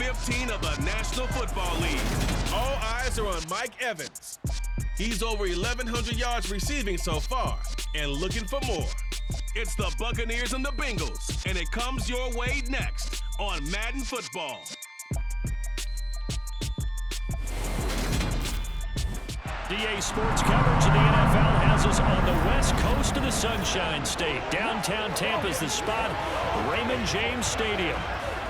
15 of the National Football League. All eyes are on Mike Evans. He's over 1,100 yards receiving so far and looking for more. It's the Buccaneers and the Bengals, and it comes your way next on Madden Football. DA Sports coverage of the NFL has us on the west coast of the Sunshine State. Downtown Tampa's the spot, Raymond James Stadium.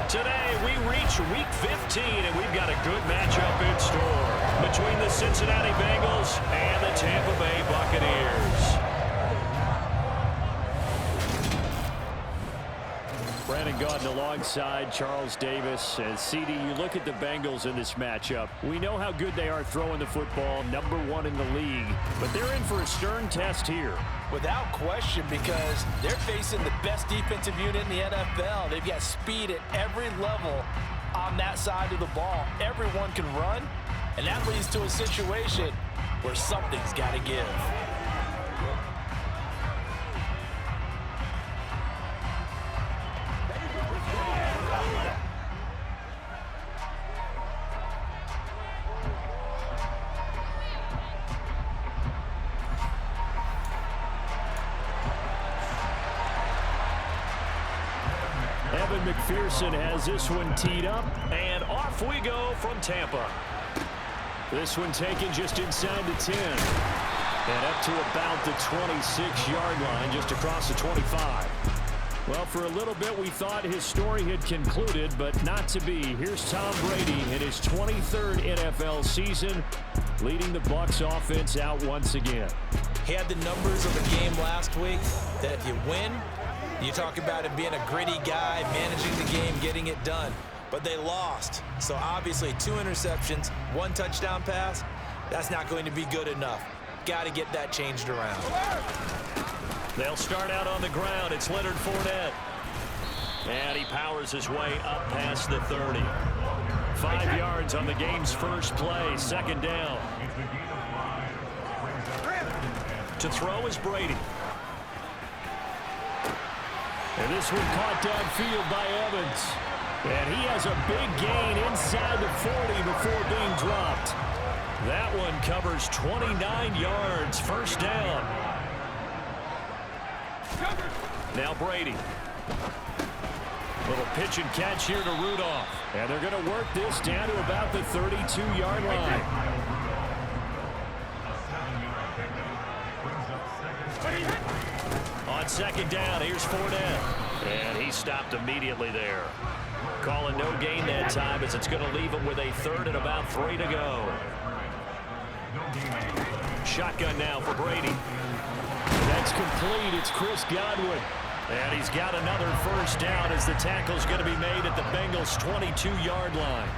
Today we reach Week 15, and we've got a good matchup in store between the Cincinnati Bengals and the Tampa Bay Buccaneers. Brandon Gaudin alongside Charles Davis. And CD, you look at the Bengals in this matchup. We know how good they are throwing the football, #1 in the league. But they're in for a stern test here. Without question, because they're facing the best defensive unit in the NFL. They've got speed at every level on that side of the ball. Everyone can run, and that leads to a situation where something's got to give. McPherson has this one teed up, and off we go from Tampa. This one taken just inside the 10, and up to about the 26-yard line, just across the 25. Well, for a little bit we thought his story had concluded, but not to be. Here's Tom Brady in his 23rd NFL season, leading the Bucs offense out once again. He had the numbers of the game last week that if you win, you talk about him being a gritty guy, managing the game, getting it done. But they lost. So obviously 2 interceptions, 1 touchdown pass, that's not going to be good enough. Got to get that changed around. They'll start out on the ground. It's Leonard Fournette. And he powers his way up past the 30. 5 yards on the game's first play, second down. To throw is Brady. And this one caught downfield by Evans. And he has a big gain inside the 40 before being dropped. That one covers 29 yards, first down. Now Brady. Little pitch and catch here to Rudolph. And they're going to work this down to about the 32-yard line. On second down, here's Fournette. And he stopped immediately there. Calling no gain that time as it's going to leave him with a 3rd and about 3 to go. Shotgun now for Brady. That's complete. It's Chris Godwin. And he's got another first down as the tackle's going to be made at the Bengals' 22-yard line.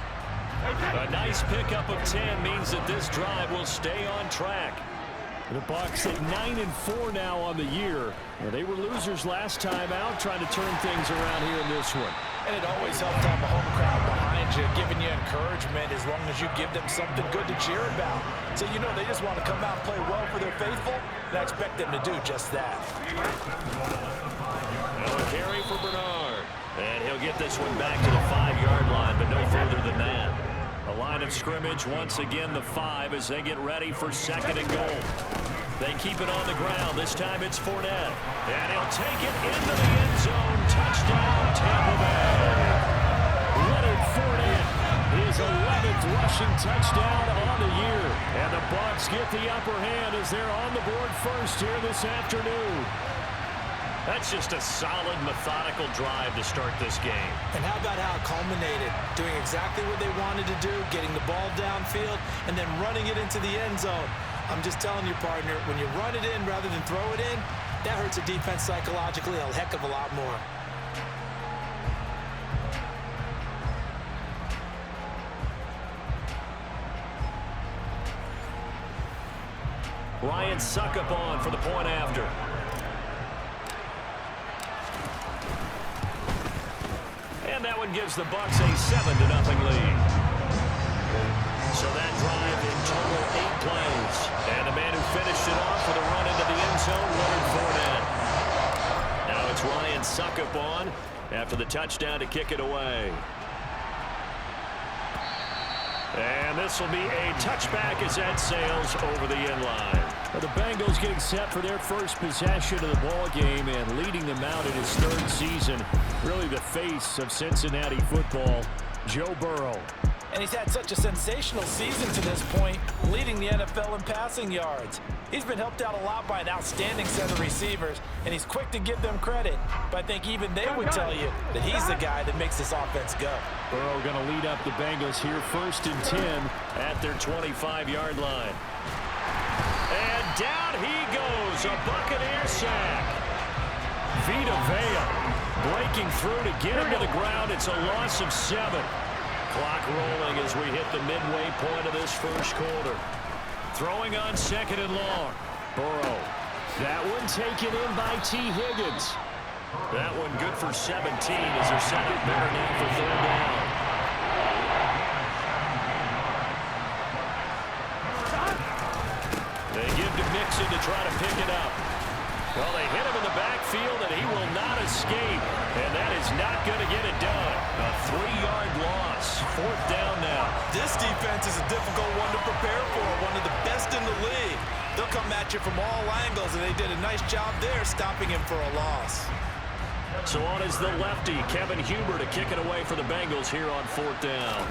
A nice pickup of 10 means that this drive will stay on track. The Bucs at 9-4 now on the year. Well, they were losers last time out, trying to turn things around here in this one. And it always helps to have a home crowd behind you, giving you encouragement as long as you give them something good to cheer about. So you know they just want to come out and play well for their faithful, and I expect them to do just that. Another carry for Bernard. And he'll get this one back to the 5-yard line, but no further than that. A line of scrimmage, once again the 5 as they get ready for 2nd and goal. They keep it on the ground. This time it's Fournette. And he'll take it into the end zone. Touchdown, Tampa Bay. Leonard Fournette, his 11th rushing touchdown on the year. And the Bucs get the upper hand as they're on the board first here this afternoon. That's just a solid, methodical drive to start this game. And how about how it culminated? Doing exactly what they wanted to do, getting the ball downfield, and then running it into the end zone. I'm just telling you, partner, when you run it in rather than throw it in, that hurts a defense psychologically a heck of a lot more. Ryan Suckup on for the point after. And that one gives the Bucs a 7-0 lead. So that drive in total 8 plays. And the man who finished it off with a run into the end zone, Leonard Fournette. Now it's Ryan Suckup on after the touchdown to kick it away. And this will be a touchback as that sails over the end line. Well, the Bengals getting set for their first possession of the ball game and leading them out in his third season. Really the face of Cincinnati football, Joe Burrow. And he's had such a sensational season to this point, leading the NFL in passing yards. He's been helped out a lot by an outstanding set of receivers, and he's quick to give them credit. But I think even they would tell you that he's the guy that makes this offense go. Burrow going to lead up the Bengals here, 1st and 10 at their 25-yard line. And down he goes, a Buccaneer sack. Vita Vea breaking through to get him to the ground. It's a loss of 7. Clock rolling as we hit the midway point of this first quarter. Throwing on 2nd and long. Burrow. That one taken in by T. Higgins. That one good for 17 as they're set up better now for 3rd down. They give to Mixon to try to pick it up. Well, they hit him in the backfield, and he will not escape. And that is not going to get it done. A 3-yard loss. 4th down now. This defense is a difficult one to prepare for, one of the best in the league. They'll come at you from all angles, and they did a nice job there stopping him for a loss. So on is the lefty, Kevin Huber, to kick it away for the Bengals here on 4th down.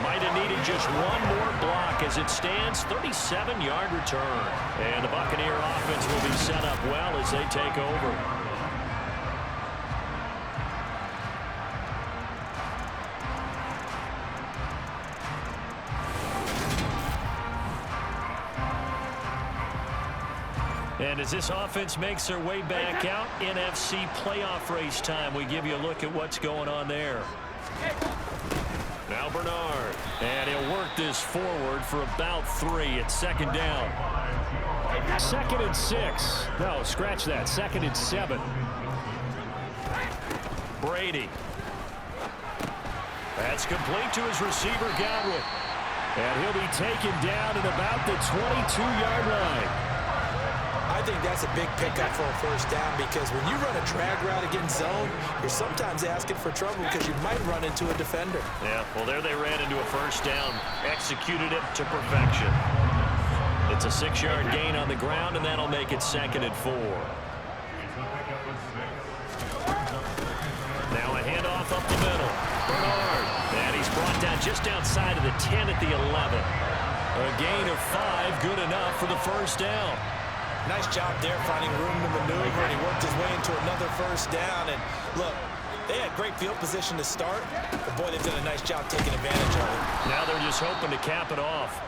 Might have needed just one more block as it stands, 37-yard return. And the Buccaneer offense will be set up well as they take over. And as this offense makes their way back out, NFC playoff race time, we give you a look at what's going on there. Now Bernard, and he'll work this forward for about 3 at 2nd down. 2nd and 6. No, scratch that. 2nd and 7. Brady. That's complete to his receiver, Godwin. And he'll be taken down at about the 22-yard line. I think that's a big pickup for a 1st down because when you run a drag route against zone, you're sometimes asking for trouble because you might run into a defender. Yeah, well, there they ran into a 1st down, executed it to perfection. It's a 6-yard gain on the ground, and that'll make it 2nd and 4. Now a handoff up the middle. Bernard, and he's brought down just outside of the 10 at the 11. A gain of 5, good enough for the 1st down. Nice job there finding room to maneuver, and he worked his way into another 1st down. And look, they had great field position to start, but boy, they've done a nice job taking advantage of it. Now they're just hoping to cap it off.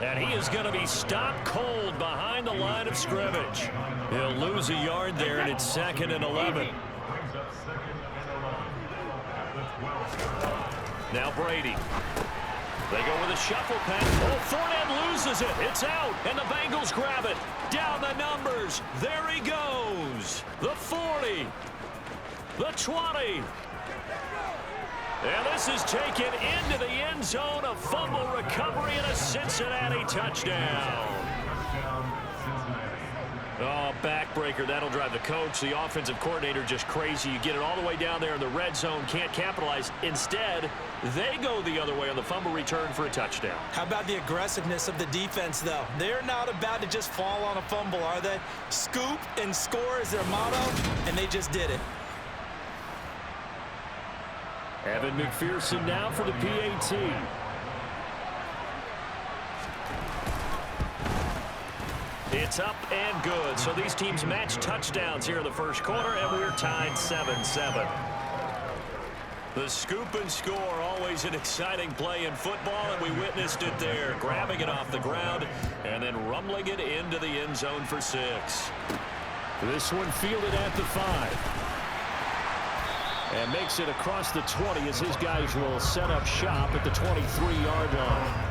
And he is going to be stopped cold behind the line of scrimmage. He'll lose a yard there, and it's 2nd and 11. Now Brady. They go with a shuffle pass. Oh, Fournette loses it. It's out, and the Bengals grab it. Down the numbers. There he goes. The 40. The 20. And this is taken into the end zone. A fumble recovery and a Cincinnati touchdown. Oh, backbreaker. That'll drive the coach, the offensive coordinator, just crazy. You get it all the way down there in the red zone, can't capitalize. Instead, they go the other way on the fumble return for a touchdown. How about the aggressiveness of the defense, though? They're not about to just fall on a fumble, are they? Scoop and score is their motto, and they just did it. Evan McPherson now for the PAT. It's up and good. So these teams match touchdowns here in the first quarter, and we're tied 7-7. The scoop and score, always an exciting play in football, and we witnessed it there. Grabbing it off the ground and then rumbling it into the end zone for 6. This one fielded at the 5. And makes it across the 20 as his guys will set up shop at the 23-yard line.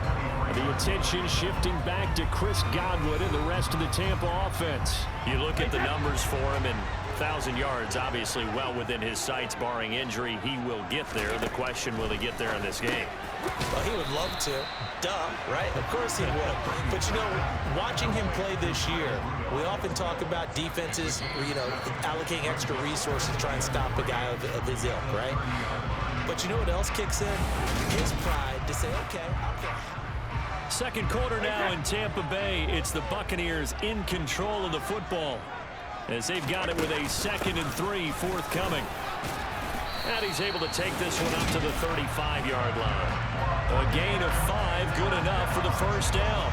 The attention shifting back to Chris Godwin and the rest of the Tampa offense. You look at the numbers for him, and 1,000 yards, obviously well within his sights, barring injury. He will get there. The question, will he get there in this game? Well, he would love to. Duh, right? Of course he would. But, you know, watching him play this year, we often talk about defenses, you know, allocating extra resources to try and stop a guy of his ilk, right? But you know what else kicks in? His pride to say, okay. Second quarter now in Tampa Bay. It's the Buccaneers in control of the football as they've got it with a 2nd and 3 forthcoming. And he's able to take this one up to the 35-yard line. A gain of 5, good enough for the first down.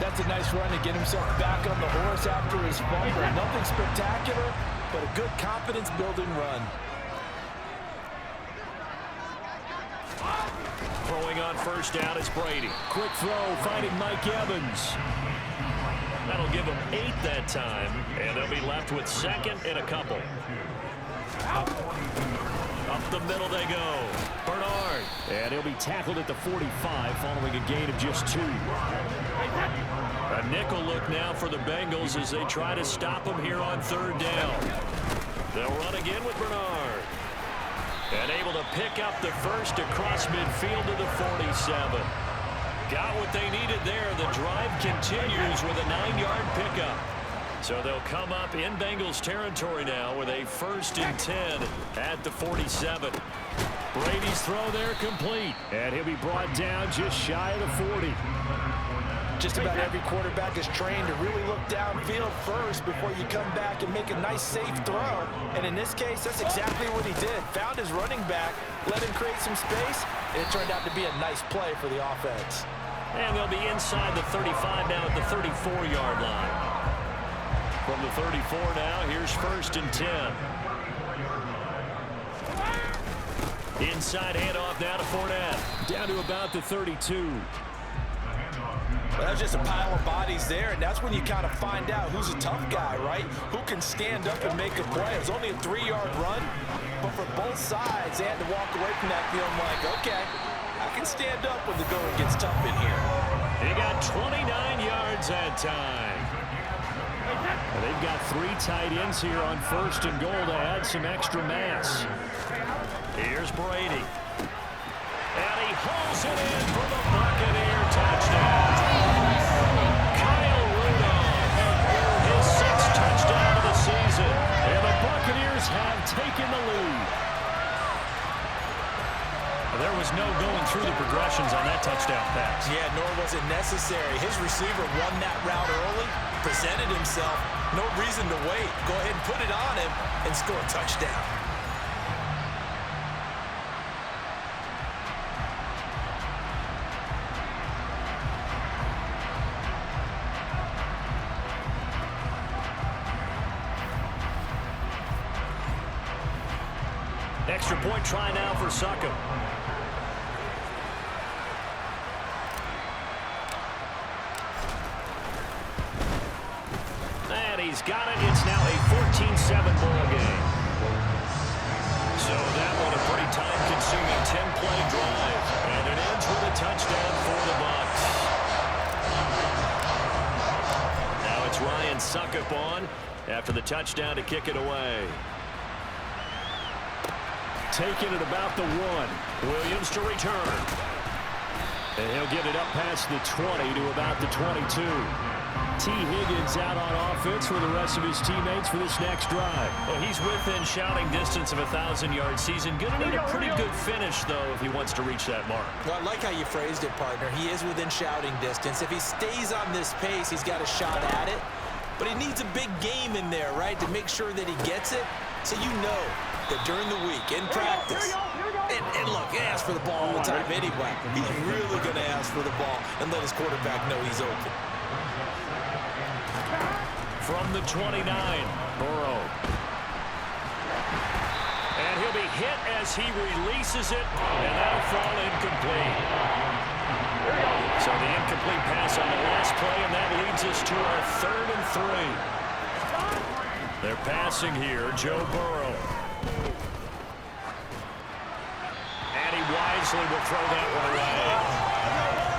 That's a nice run to get himself back on the horse after his fumble. Nothing spectacular, but a good confidence-building run. Throwing on first down is Brady. Quick throw, finding Mike Evans. That'll give him 8 that time, and they'll be left with 2nd and a couple. Up the middle they go. Bernard. And he'll be tackled at the 45 following a gain of just 2. A nickel look now for the Bengals as they try to stop him here on 3rd down. They'll run again with Bernard. And able to pick up the first across midfield to the 47. Got what they needed there. The drive continues with a 9-yard pickup. So they'll come up in Bengals territory now with a 1st and 10 at the 47. Brady's throw there complete. And he'll be brought down just shy of the 40. Just about every quarterback is trained to really look downfield first before you come back and make a nice, safe throw. And in this case, that's exactly what he did. Found his running back, let him create some space, and it turned out to be a nice play for the offense. And they'll be inside the 35 now at the 34-yard line. From the 34 now, here's 1st and 10. Inside handoff now to Fournette. Down to about the 32. Well, that's just a pile of bodies there, and that's when you kind of find out who's a tough guy, right? Who can stand up and make a play. It was only a 3-yard run, but for both sides, they had to walk away from that feeling like, okay, I can stand up when the going gets tough in here. He got 29 yards that time. They've got 3 tight ends here on 1st and goal to add some extra mass. Here's Brady. And he hauls it in for the Buccaneer touchdown. Kyle Rudolph, his 6th touchdown of the season. And the Buccaneers have taken the lead. There was no going through the progressions on that touchdown pass. Yeah, nor was it necessary. His receiver won that route early, presented himself. No reason to wait. Go ahead and put it on him and score a touchdown. Extra point try now for Succop. And he's got it. It's now a 14-7 ball game. So that one a pretty time-consuming 10-play drive. And it ends with a touchdown for the Bucs. Now it's Ryan Succop on after the touchdown to kick it away. Taking it about the 1. Williams to return. And he'll get it up past the 20 to about the 22. T. Higgins out on offense for the rest of his teammates for this next drive. Well, he's within shouting distance of a 1,000-yard season. Going to need a pretty good finish, though, if he wants to reach that mark. Well, I like how you phrased it, partner. He is within shouting distance. If he stays on this pace, he's got a shot at it. But he needs a big game in there, right, to make sure that he gets it. So you know that during the week, in practice, and look, he asks for the ball all the time anyway. He's really going to ask for the ball and let his quarterback know he's open. From the 29, Burrow. And he'll be hit as he releases it, and that'll fall incomplete. So the incomplete pass on the last play, and that leads us to our 3rd and 3. They're passing here, Joe Burrow. And he wisely will throw that one away.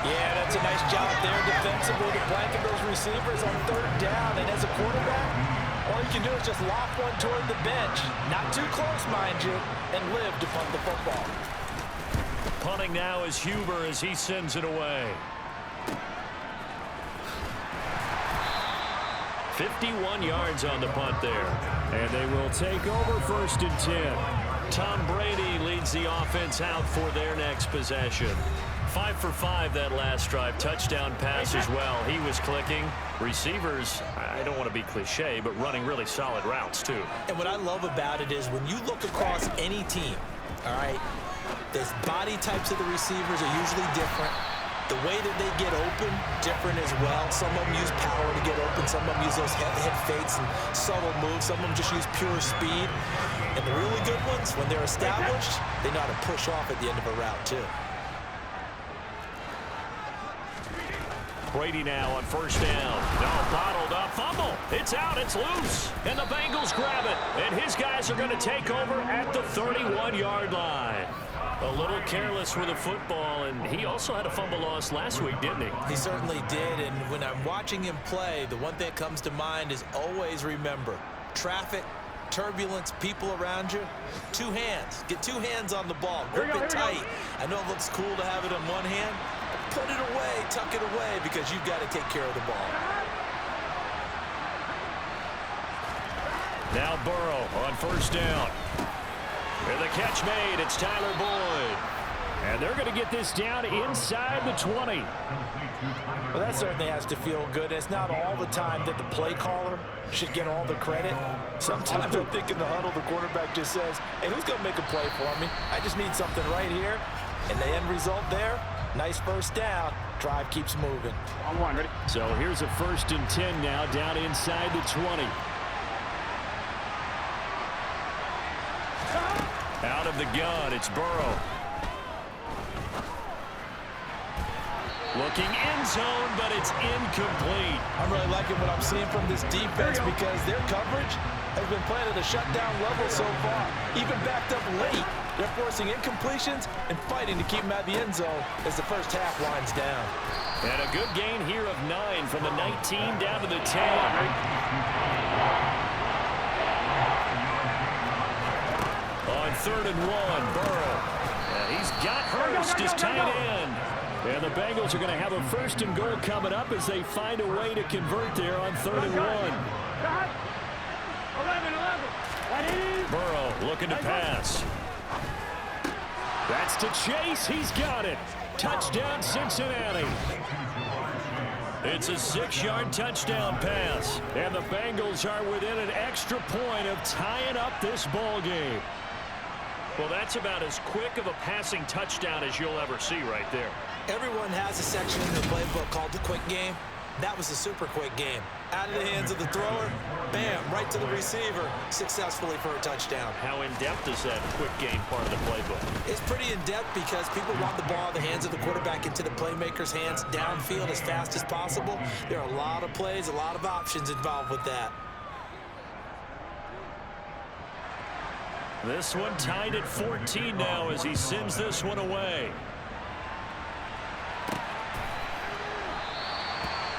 Yeah, that's a nice job there defensively to blanket those receivers on 3rd down. And as a quarterback, All you can do is just loft one toward the bench, not too close, mind you, and live to punt the football. Punting now is Huber as he sends it away. 51 yards on the punt there. And they will take over 1st and 10. Tom Brady leads the offense out for their next possession. 5 for 5 that last drive. Touchdown pass as well. He was clicking. Receivers, I don't want to be cliche, but running really solid routes too. And what I love about it is when you look across any team, all right, the body types of the receivers are usually different. The way that they get open, different as well. Some of them use power to get open. Some of them use those head fakes and subtle moves. Some of them just use pure speed. And the really good ones, when they're established, they know how to push off at the end of a route too. Brady now on 1st down. No, bottled up. Fumble. It's out. It's loose. And the Bengals grab it. And his guys are going to take over at the 31-yard line. A little careless with the football, and he also had a fumble loss last week, didn't he? He certainly did, and when I'm watching him play, the one thing that comes to mind is always remember, traffic, turbulence, people around you, 2 hands. Get 2 hands on the ball. Grip it tight. I know it looks cool to have it on one hand. Put it away, tuck it away, because you've got to take care of the ball. Now Burrow on 1st down. And the catch made. It's Tyler Boyd. And they're going to get this down inside the 20. Well, that certainly has to feel good. It's not all the time that the play caller should get all the credit. Sometimes I think in the huddle, the quarterback just says, hey, who's going to make a play for me? I just need something right here. And the end result there, nice 1st down. Drive keeps moving. On 1, ready? So here's a 1st and 10 now down inside the 20. Out of the gun, it's Burrow. Looking end zone, but it's incomplete. I'm really liking what I'm seeing from this defense because their coverage has been playing at a shutdown level so far. Even backed up late, they're forcing incompletions and fighting to keep them at the end zone as the first half winds down. And a good gain here of 9 from the 19 down to the 10. On 3rd and 1, Burrow. And he's got Hurst, his tight end. And the Bengals are going to have a 1st and goal coming up as they find a way to convert there on 3rd and 1. 11. Burrow looking to pass. That's to Chase. He's got it. Touchdown, Cincinnati. It's a 6-yard touchdown pass. And the Bengals are within an extra point of tying up this ball game. Well, that's about as quick of a passing touchdown as you'll ever see right there. Everyone has a section in the playbook called the quick game. That was a super quick game. Out of the hands of the thrower, bam, right to the receiver, successfully for a touchdown. How in-depth is that quick game part of the playbook? It's pretty in-depth because people want the ball in the hands of the quarterback into the playmaker's hands downfield as fast as possible. There are a lot of plays, a lot of options involved with that. This one tied at 14 now as he sends this one away.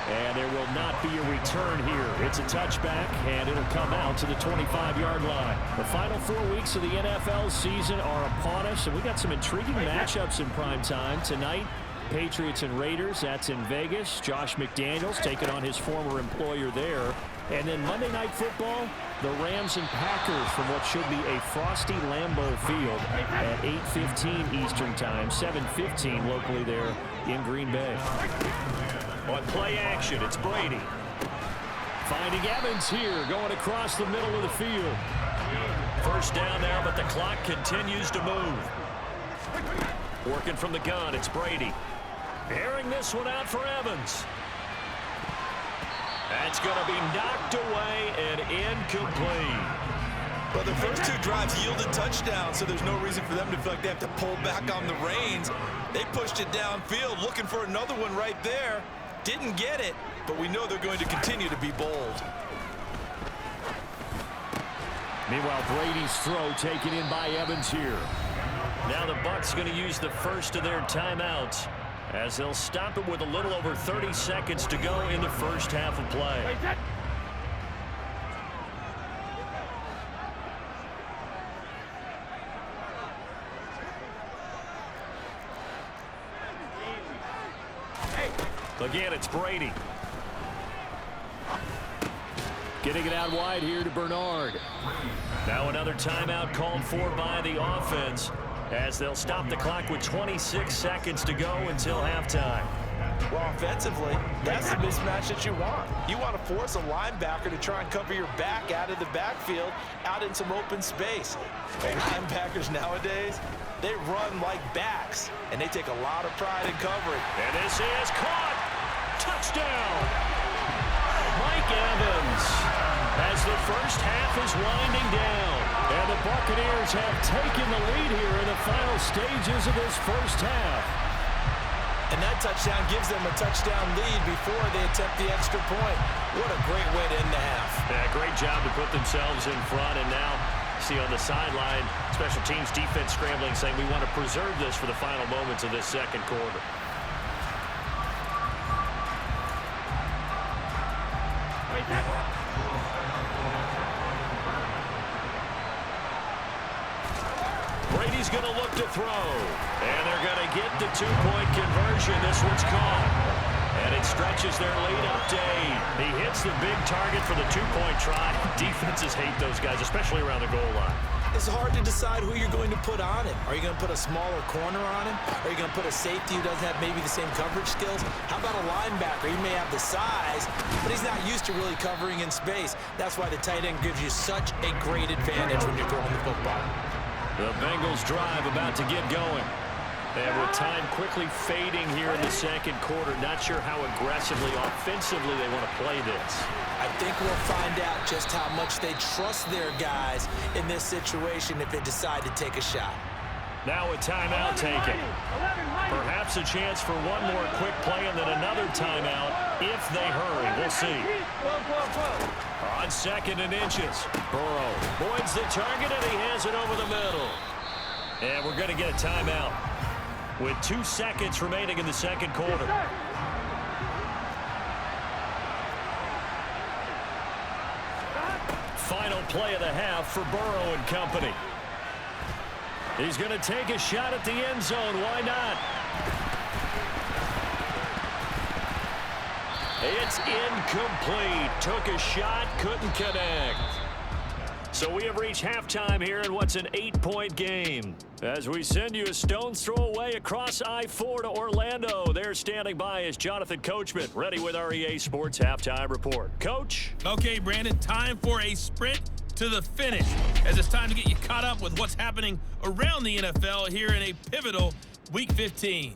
And there will not be a return here. It's a touchback, and it'll come out to the 25-yard line. The final 4 weeks of the NFL season are upon us, and we got some intriguing matchups in prime time. Tonight, Patriots and Raiders. That's in Vegas. Josh McDaniels taking on his former employer there. And then Monday Night Football, the Rams and Packers from what should be a frosty Lambeau Field at 8:15 Eastern Time, 7:15 locally there in Green Bay. On play action, it's Brady. Finding Evans here, going across the middle of the field. 1st down there, but the clock continues to move. Working from the gun, it's Brady. Airing this one out for Evans. That's going to be knocked away and incomplete. Well, the first 2 drives yielded touchdowns, so there's no reason for them to feel like they have to pull back on the reins. They pushed it downfield, looking for another one right there. Didn't get it, but we know they're going to continue to be bold. Meanwhile, Brady's throw taken in by Evans here. Now the Bucs going to use the first of their timeouts as they'll stop it with a little over 30 seconds to go in the first half of play. Again, it's Brady. Getting it out wide here to Bernard. Now another timeout called for by the offense as they'll stop the clock with 26 seconds to go until halftime. Well, offensively, that's the mismatch that you want. You want to force a linebacker to try and cover your back out of the backfield, out in some open space. And linebackers nowadays, they run like backs, and they take a lot of pride in covering. And this is caught. Touchdown. Mike Evans as the first half is winding down. And the Buccaneers have taken the lead here in the final stages of this first half. And that touchdown gives them a touchdown lead before they attempt the extra point. What a great way to end the half. Yeah, great job to put themselves in front. And now, see on the sideline, special teams defense scrambling, saying we want to preserve this for the final moments of this second quarter. Brady's going to look to throw. And they're going to get the two-point conversion. This one's caught. And it stretches their lead up to 8. He hits the big target for the two-point try. Defenses hate those guys, especially around the goal line. It's hard to decide who you're going to put on him. Are you going to put a smaller corner on him? Are you going to put a safety who doesn't have maybe the same coverage skills? How about a linebacker? He may have the size, but he's not used to really covering in space. That's why the tight end gives you such a great advantage when you're throwing the football. The Bengals drive about to get going. And with time quickly fading here in the second quarter, not sure how aggressively, offensively they want to play this. I think we'll find out just how much they trust their guys in this situation if they decide to take a shot. Now a timeout taken. Perhaps a chance for one more quick play and then another timeout if they hurry. We'll see. On 2nd and inches. Burrow avoids the target and he has it over the middle. And we're going to get a timeout with 2 seconds remaining in the second quarter. Final play of the half for Burrow and company. He's going to take a shot at the end zone. Why not? It's incomplete. Took a shot, couldn't connect. So we have reached halftime here in what's an 8-point game. As we send you a stone's throw away across I-4 to Orlando. There standing by is Jonathan Coachman, ready with our EA Sports Halftime Report. Coach? Okay, Brandon, time for a sprint to the finish, as it's time to get you caught up with what's happening around the NFL here in a pivotal Week 15.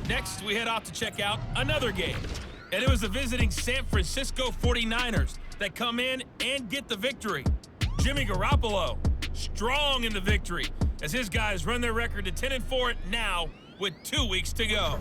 Next, we head off to check out another game. And it was the visiting San Francisco 49ers that come in and get the victory. Jimmy Garoppolo, strong in the victory, as his guys run their record to 10-4 now with 2 weeks to go.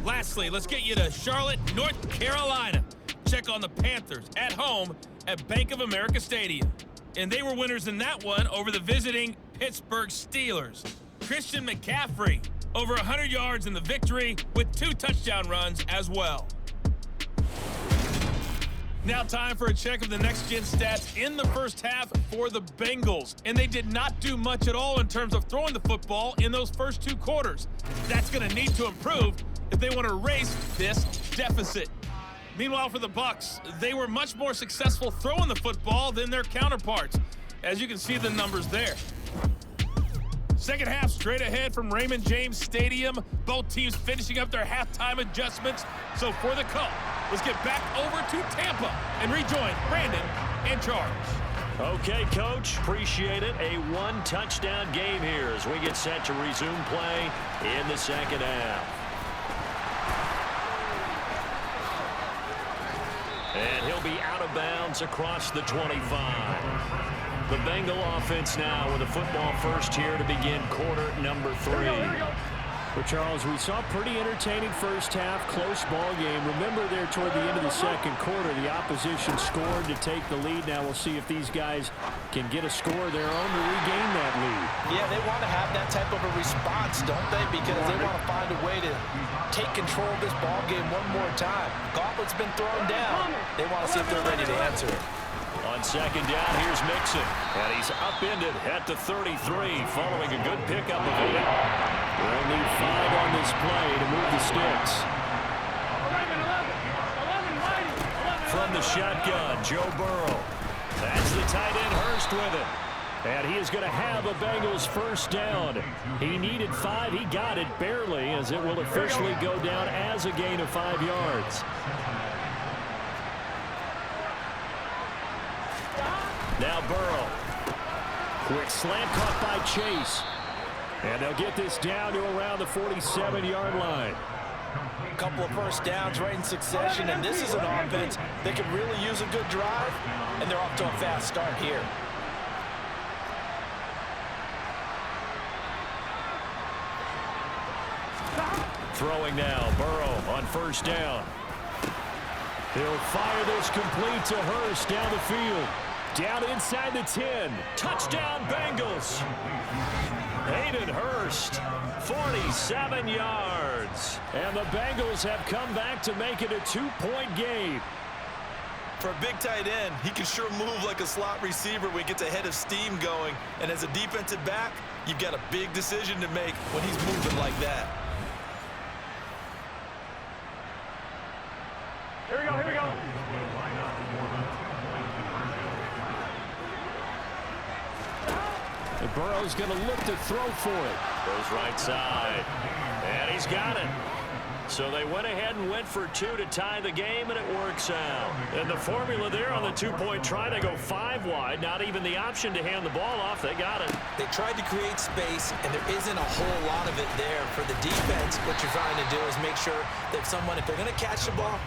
Lastly, let's get you to Charlotte, North Carolina. Check on the Panthers at home at Bank of America Stadium. And they were winners in that one over the visiting Pittsburgh Steelers. Christian McCaffrey, over 100 yards in the victory with 2 touchdown runs as well. Now time for a check of the next-gen stats in the first half for the Bengals. And they did not do much at all in terms of throwing the football in those first 2 quarters. That's going to need to improve if they want to erase this deficit. Meanwhile, for the Bucs, they were much more successful throwing the football than their counterparts, as you can see the numbers there. Second half straight ahead from Raymond James Stadium. Both teams finishing up their halftime adjustments. So for the call, let's get back over to Tampa and rejoin Brandon and Charles. Okay, Coach, appreciate it. A 1-touchdown game here as we get set to resume play in the second half. And he'll be out of bounds across the 25. The Bengal offense now with a football first here to begin quarter number 3. Well, Charles, we saw a pretty entertaining first half, close ball game. Remember there toward the end of the second quarter, the opposition scored to take the lead. Now we'll see if these guys can get a score of their own to regain that lead. Yeah, they want to have that type of a response, don't they? Because they want to find a way to take control of this ball game one more time. Gauntlet's been thrown down. They want to see if they're ready to answer it. On second down, here's Mixon. And he's upended at the 33 following a good pickup of 8. They'll need 5 on this play to move the sticks. 11, From the shotgun, Joe Burrow. That's the tight end Hurst with it. And he is going to have a Bengals first down. He needed 5. He got it barely, as it will officially go down as a gain of 5 yards. Now Burrow. Quick slant caught by Chase. And they'll get this down to around the 47-yard line. A couple of first downs right in succession, and this is an offense that could really use a good drive, and they're off to a fast start here. Throwing now, Burrow on first down. He'll fire this complete to Hurst down the field. Down inside the 10. Touchdown, Bengals. Hayden Hurst, 47 yards. And the Bengals have come back to make it a 2-point game. For a big tight end, he can sure move like a slot receiver when he gets a head of steam going. And as a defensive back, you've got a big decision to make when he's moving like that. Here we go, here we go. And Burrow's going to look to throw for it. Goes right side. And he's got it. So they went ahead and went for 2 to tie the game, and it works out. And the formula there on the 2-point try, they go 5 wide. Not even the option to hand the ball off. They got it. They tried to create space, and there isn't a whole lot of it there. For the defense, what you're trying to do is make sure that if they're going to catch the ball,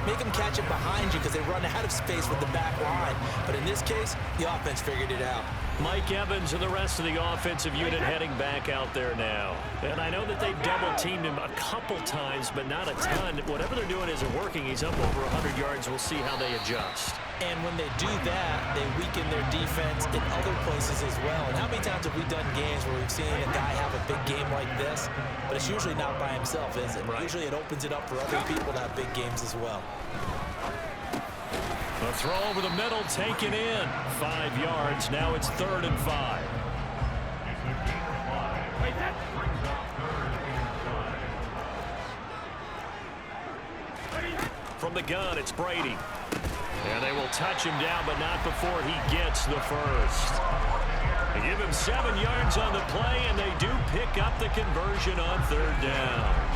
make them catch it behind you, because they run out of space with the back line. But in this case, the offense figured it out. Mike Evans and the rest of the offensive unit heading back out there now. And I know that they've double-teamed him a couple times, but not a ton. Whatever they're doing isn't working. He's up over 100 yards. We'll see how they adjust. And when they do that, they weaken their defense in other places as well. And how many times have we done games where we've seen a guy have a big game like this, but it's usually not by himself, is it? Right. Usually it opens it up for other people to have big games as well. A throw over the middle, taken in. 5 yards. Now it's 3rd and 5. From the gun, it's Brady. And they will touch him down, but not before he gets the first. They give him 7 yards on the play, and they do pick up the conversion on 3rd down.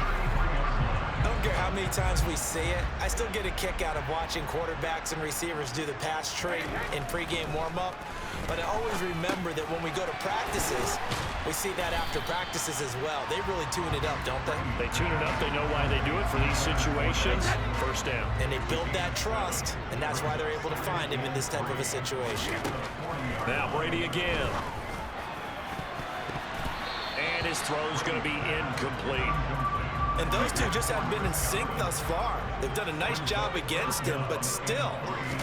I don't care how many times we see it. I still get a kick out of watching quarterbacks and receivers do the pass tree in pregame warm-up. But I always remember that when we go to practices, we see that after practices as well. They really tune it up, don't they? They tune it up. They know why they do it for these situations. First down. And they build that trust, and that's why they're able to find him in this type of a situation. Now Brady again. And his throw's going to be incomplete. And those two just haven't been in sync thus far. They've done a nice job against him, but still,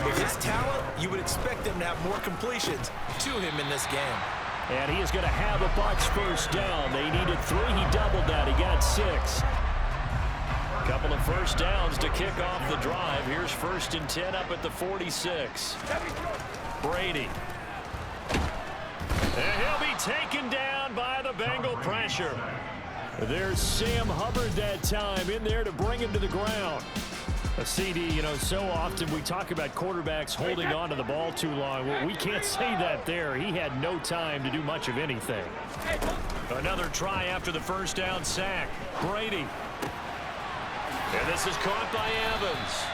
with his talent, you would expect them to have more completions to him in this game. And he is going to have a Bucs first down. They needed 3. He doubled that. He got 6. Couple of first downs to kick off the drive. Here's 1st and 10 up at the 46. Brady. And he'll be taken down by the Bengal pressure. There's Sam Hubbard that time in there to bring him to the ground. A CD, you know, so often we talk about quarterbacks holding on to the ball too long. Well, we can't say that there. He had no time to do much of anything. Another try after the first down sack. Brady. And this is caught by Evans.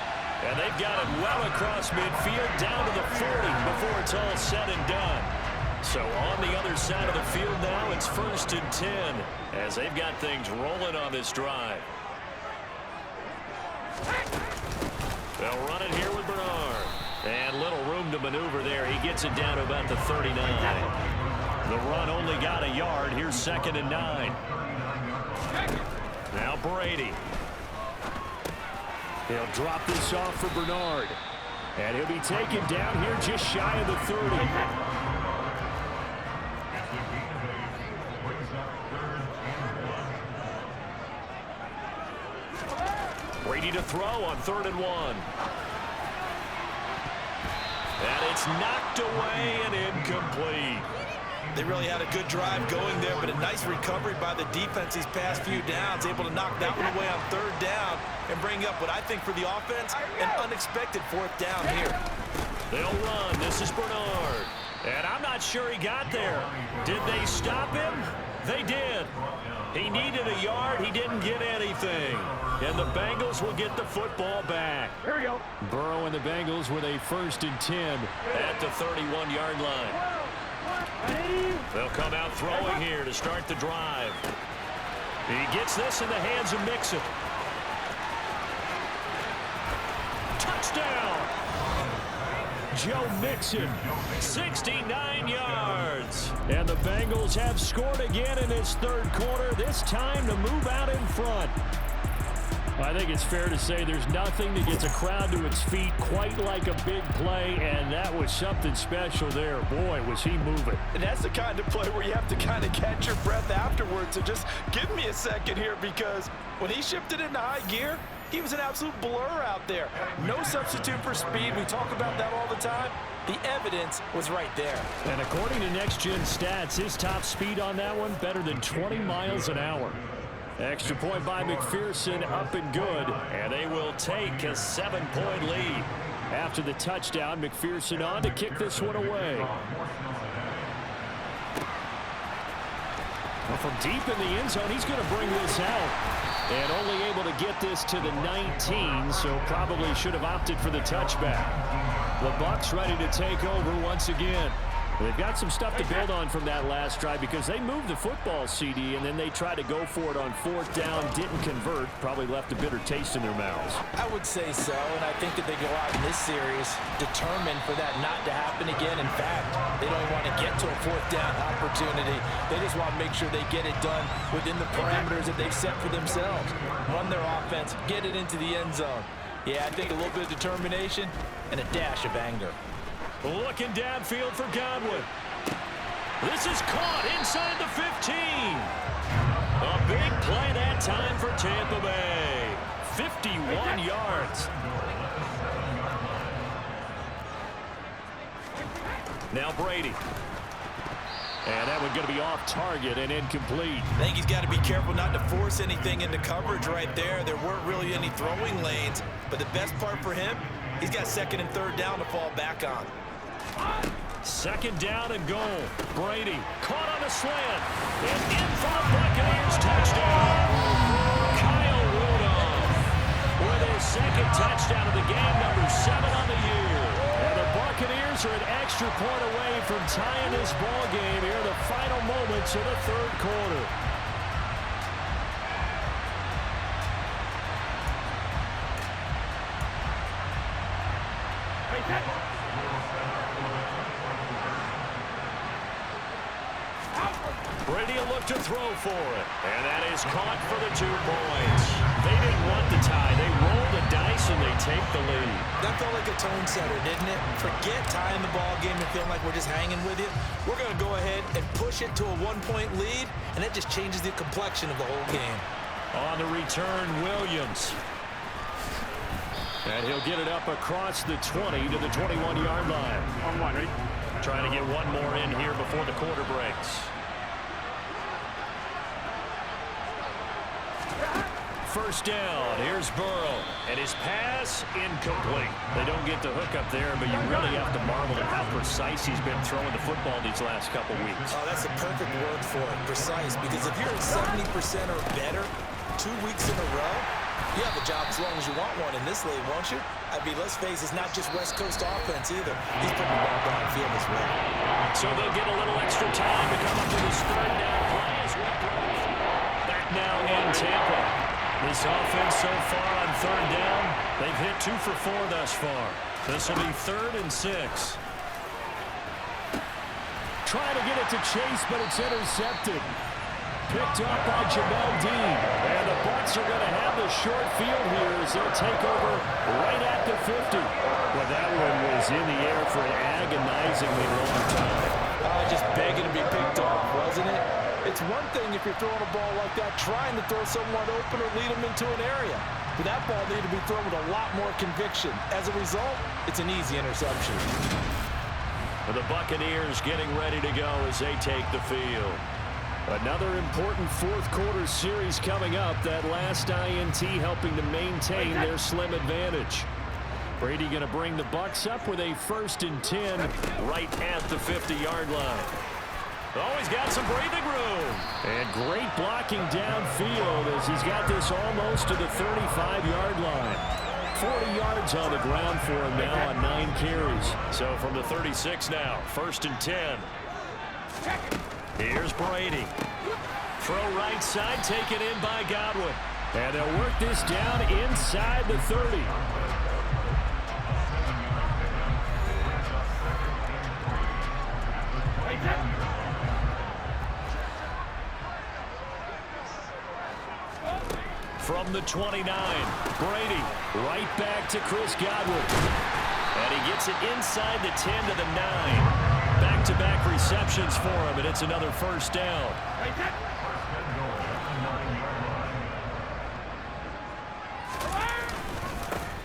And they've got it well across midfield down to the 40 before it's all said and done. So on the other side of the field now, it's 1st and 10 as they've got things rolling on this drive. They'll run it here with Bernard. And little room to maneuver there. He gets it down to about the 39. The run only got a yard. Here's 2nd and 9. Now Brady. He'll drop this off for Bernard. And he'll be taken down here just shy of the 30. Brady to throw on 3rd and 1. And it's It's knocked away and incomplete. They really had a good drive going there, but a nice recovery by the defense these past few downs, able to knock that one away on third down and bring up what I think for the offense, an unexpected fourth down here. They'll run. This is Bernard. And I'm not sure he got there. Did they stop him? They did. He needed a yard. He didn't get anything. And the Bengals will get the football back. Here we go. Burrow and the Bengals with a 1st and 10. At the 31-yard line. They'll come out throwing here to start the drive. He gets this in the hands of Mixon. Touchdown! Joe Mixon. 69 yards. And the Bengals have scored again in this third quarter, this time to move out in front. I think it's fair to say there's nothing that gets a crowd to its feet quite like a big play, and that was something special there. Boy, was he moving. And that's the kind of play where you have to kind of catch your breath afterwards. So just give me a second here, because when he shifted into high gear, he was an absolute blur out there. No substitute for speed. We talk about that all the time. The evidence was right there. And according to Next Gen Stats, his top speed on that one, better than 20 miles an hour. Extra point by McPherson, up and good. And they will take a 7-point lead. After the touchdown, McPherson on to kick this one away. Well, from deep in the end zone, he's going to bring this out. And only able to get this to the 19, so probably should have opted for the touchback. The Bucs ready to take over once again. They've got some stuff to build on from that last drive because they moved the football, CD, and then they tried to go for it on 4th down, didn't convert, probably left a bitter taste in their mouths. I would say so, and I think that they go out in this series determined for that not to happen again. In fact, they don't want to get to a 4th down opportunity. They just want to make sure they get it done within the parameters that they've set for themselves. Run their offense, get it into the end zone. Yeah, I think a little bit of determination and a dash of anger. Looking downfield for Godwin. This is caught inside the 15. A big play that time for Tampa Bay. 51 yards. Now Brady. And that one going to be off target and incomplete. I think he's got to be careful not to force anything into coverage right there. There weren't really any throwing lanes. But the best part for him, he's got 2nd and 3rd down to fall back on. 2nd down and goal. Brady caught on a slant. And in for the Buccaneers touchdown. Kyle Rudolph with his 2nd touchdown of the game, number 7 on the year. And the Buccaneers are an extra point away from tying this ball game here in the final moments of the 3rd quarter. Brady will look to throw for it. And that is caught for the 2 points. They didn't want the tie. They roll the dice and they take the lead. That felt like a tone setter, didn't it? Forget tying the ball game and feeling like we're just hanging with you. We're going to go ahead and push it to a 1-point lead, and that just changes the complexion of the whole game. On the return, Williams. And he'll get it up across the 20 to the 21-yard line. On 1, ready? Trying to get one more in here before the quarter breaks. 1st down. Here's Burrow. And his pass incomplete. They don't get the hook up there, but you really have to marvel at how precise he's been throwing the football these last couple weeks. Oh, that's the perfect word for it, precise. Because if you're at 70% or better 2 weeks in a row, you have a job as long as you want one in this league, won't you? I mean, let's face it, it's not just West Coast offense either. He's putting the ball downfield as well. So they'll get a little extra time to come up with his 3rd down play as well. Back now in Tampa. This offense so far on 3rd down, they've hit 2 for 4 thus far. This will be 3rd and 6. Trying to get it to Chase, but it's intercepted. Picked up by Jamel Dean. And the Bucs are going to have the short field here as they'll take over right at the 50. Well, that one was in the air for an agonizingly long time. Just begging to be picked off, wasn't it? It's one thing if you're throwing a ball like that, trying to throw someone open or lead them into an area. But that ball needed to be thrown with a lot more conviction. As a result, it's an easy interception. And the Buccaneers getting ready to go as they take the field. Another important fourth quarter series coming up. That last INT helping to maintain their slim advantage. Brady going to bring the Bucs up with a 1st and 10 right at the 50-yard line. Oh, he's got some breathing room. And great blocking downfield as he's got this almost to the 35-yard line. 40 yards on the ground for him now on 9 carries. So from the 36 now, 1st and 10. Here's Brady. Throw right side, taken in by Godwin. And they'll work this down inside the 30. From the 29, Brady right back to Chris Godwin. And he gets it inside the 10 to the 9. Back-to-back receptions for him, and it's another 1st down.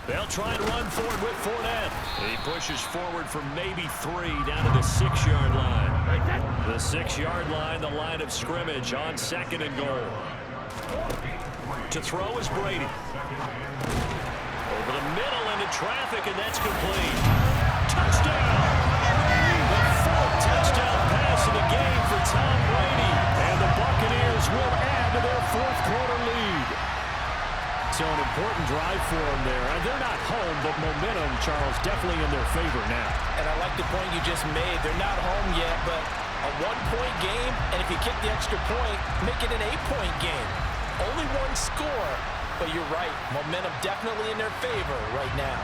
They'll try and run forward with Fournette. He pushes forward for maybe 3 down to the 6-yard line. The 6-yard line, the line of scrimmage on 2nd and goal. To throw is Brady. Over the middle into traffic, and that's complete. Touchdown! The 4th touchdown pass of the game for Tom Brady. And the Buccaneers will add to their 4th quarter lead. So an important drive for them there. And they're not home, but momentum, Charles, definitely in their favor now. And I like the point you just made. They're not home yet, but a 1-point game, and if you kick the extra point, make it an 8-point game. Only 1 score, but you're right. Momentum definitely in their favor right now.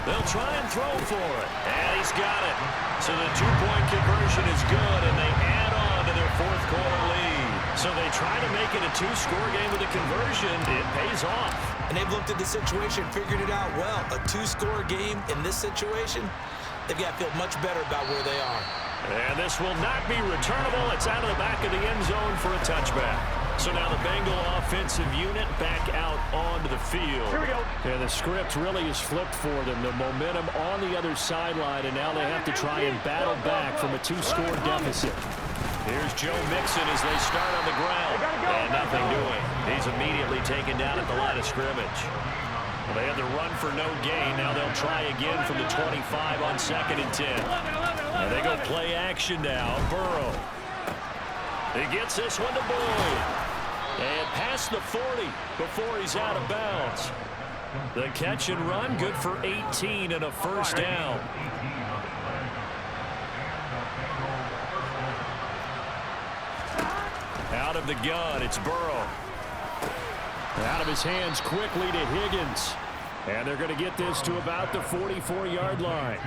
They'll try and throw for it. And he's got it. So the 2-point conversion is good, and they add on to their 4th quarter lead. So they try to make it a 2-score game with a conversion. It pays off. And they've looked at the situation, figured it out well. A 2-score game in this situation, they've got to feel much better about where they are. And this will not be returnable. It's out of the back of the end zone for a touchback. So now the Bengal offensive unit back out onto the field. Here we go. Yeah, the script really is flipped for them. The momentum on the other sideline, and now they have to try and battle back from a 2-score deficit. Here's Joe Mixon as they start on the ground. And nothing doing. He's immediately taken down at the line of scrimmage. Well, they had the run for no gain. Now they'll try again from the 25 on 2nd and 10. And they go play action now. Burrow. He gets this one to Boyd. And past the 40 before he's out of bounds. The catch and run, good for 18 and a 1st down. Out of the gun, it's Burrow. Out of his hands quickly to Higgins. And they're going to get this to about the 44-yard line.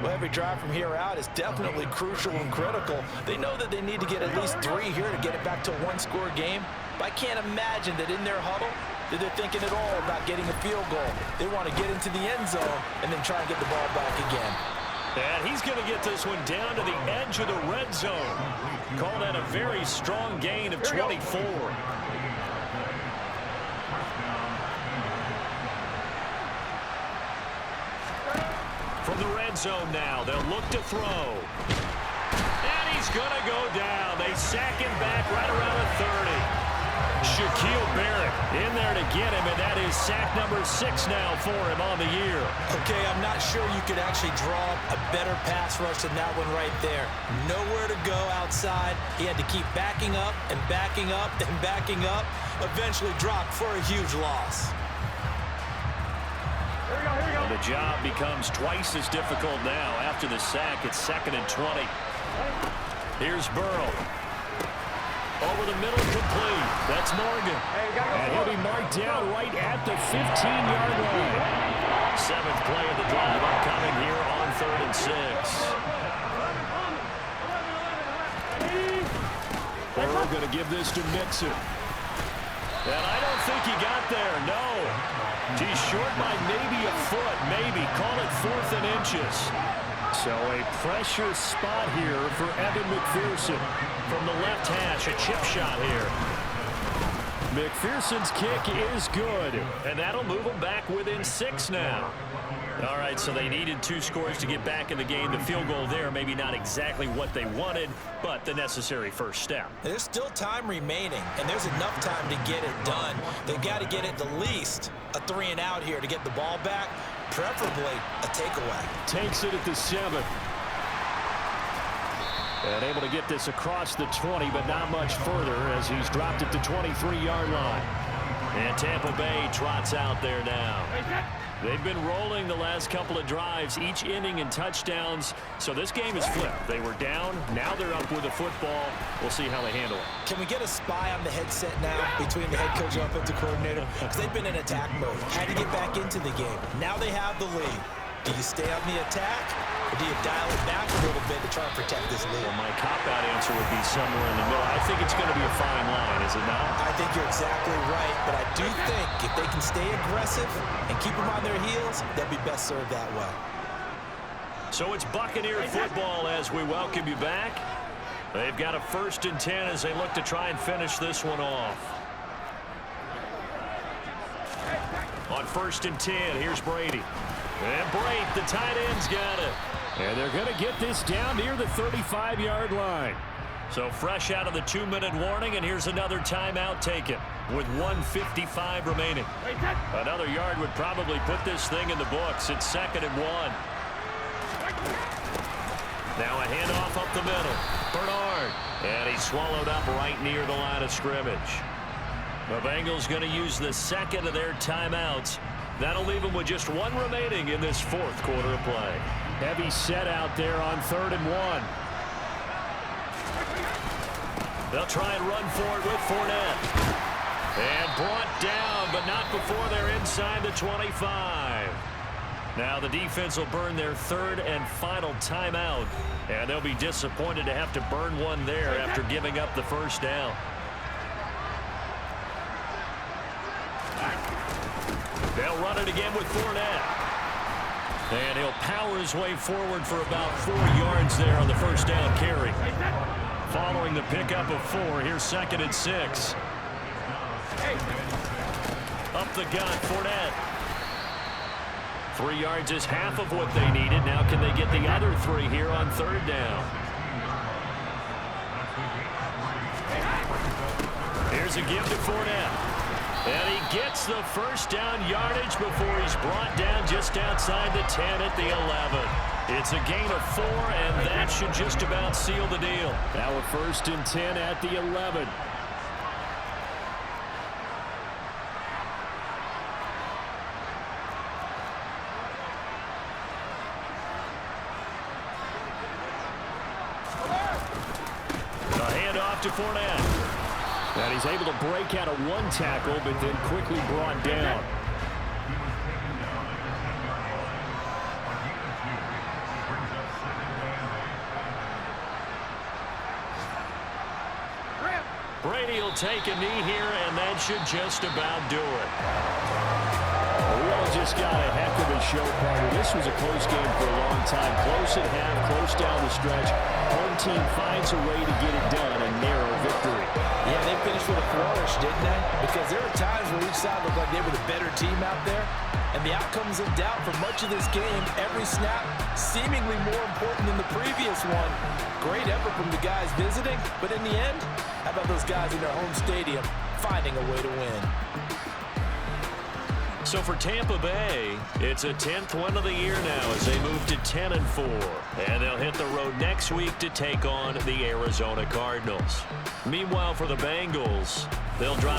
Well, every drive from here out is definitely crucial and critical. They know that they need to get at least 3 here to get it back to a 1-score game. But I can't imagine that in their huddle that they're thinking at all about getting a field goal. They want to get into the end zone and then try and get the ball back again. And he's going to get this one down to the edge of the red zone. Call that a very strong gain of 24. From the red zone now, they'll look to throw. And he's going to go down. They sack him back right around the 30. Shaquille Barrett in there to get him, and that is sack number 6 now for him on the year. Okay, I'm not sure you could actually draw a better pass rush than that one right there. Nowhere to go outside. He had to keep backing up and backing up and backing up. Eventually dropped for a huge loss. Here we go, here we go. The job becomes twice as difficult now after the sack. It's 2nd and 20. Here's Burrow. Over the middle, complete. That's Morgan. And he'll be marked down right at the 15-yard line. 7th play of the drive upcoming here on 3rd and 6. Burrow going to give this to Mixon. And I don't think he got there, no. He's short by maybe a foot, maybe. Call it 4th and inches. So a pressure spot here for Evan McPherson. From the left hash, a chip shot here. McPherson's kick is good. And that'll move them back within 6 now. All right, so they needed 2 scores to get back in the game. The field goal there, maybe not exactly what they wanted, but the necessary first step. There's still time remaining, and there's enough time to get it done. They've got to get at the least a 3-and-out here to get the ball back, preferably a takeaway. Takes it at the 7. And able to get this across the 20, but not much further as he's dropped it to 23-yard line. And Tampa Bay trots out there now. They've been rolling the last couple of drives, each inning in touchdowns. So this game is flipped. They were down. Now they're up with the football. We'll see how they handle it. Can we get a spy on the headset now between the head coach and offensive coordinator? Because they've been in attack mode. Had to get back into the game. Now they have the lead. Do you stay on the attack, or do you dial it back a little bit to try and protect this lead? Well, my cop-out answer would be somewhere in the middle. I think it's going to be a fine line, is it not? I think you're exactly right, but I do think if they can stay aggressive and keep them on their heels, they'll be best served that way. So it's Buccaneer football as we welcome you back. They've got a 1st and 10 as they look to try and finish this one off. On 1st and 10, here's Brady. And Brady, the tight end's got it. And they're going to get this down near the 35-yard line. So fresh out of the 2-minute warning, and here's another timeout taken with 1:55 remaining. Another yard would probably put this thing in the books. It's 2nd and 1. Now a handoff up the middle. Bernard. And he's swallowed up right near the line of scrimmage. The Bengals going to use the 2nd of their timeouts. That'll leave them with just 1 remaining in this 4th quarter of play. Heavy set out there on 3rd and 1. They'll try and run for it with Fournette. And brought down, but not before they're inside the 25. Now the defense will burn their 3rd and final timeout. And they'll be disappointed to have to burn one there after giving up the 1st down. They'll run it again with Fournette. And he'll power his way forward for about 4 yards there on the 1st down carry. Following the pickup of 4, here's 2nd and 6. Up the gut, Fournette. 3 yards is half of what they needed. Now can they get the other 3 here on 3rd down? Here's a give to Fournette. And he gets the 1st down yardage before he's brought down just outside the 10 at the 11. It's a gain of 4, and that should just about seal the deal. Now a 1st and 10 at the 11. A handoff to Fournette. And he's able to break out of 1 tackle, but then quickly brought down. Brady will take a knee here, and that should just about do it. We all just got a heck of a show, partner. This was a close game for a long time. Close at half, close down the stretch. Home team finds a way to get it done, a narrow victory. Yeah, they finished with a flourish, didn't they? Because there were times where each side looked like they were the better team out there. And the outcome's in doubt for much of this game. Every snap seemingly more important than the previous one. Great effort from the guys visiting. But in the end, how about those guys in their home stadium finding a way to win? So for Tampa Bay, it's a 10th win of the year now as they move to 10-4. And they'll hit the road next week to take on the Arizona Cardinals. Meanwhile, for the Bengals, they'll drop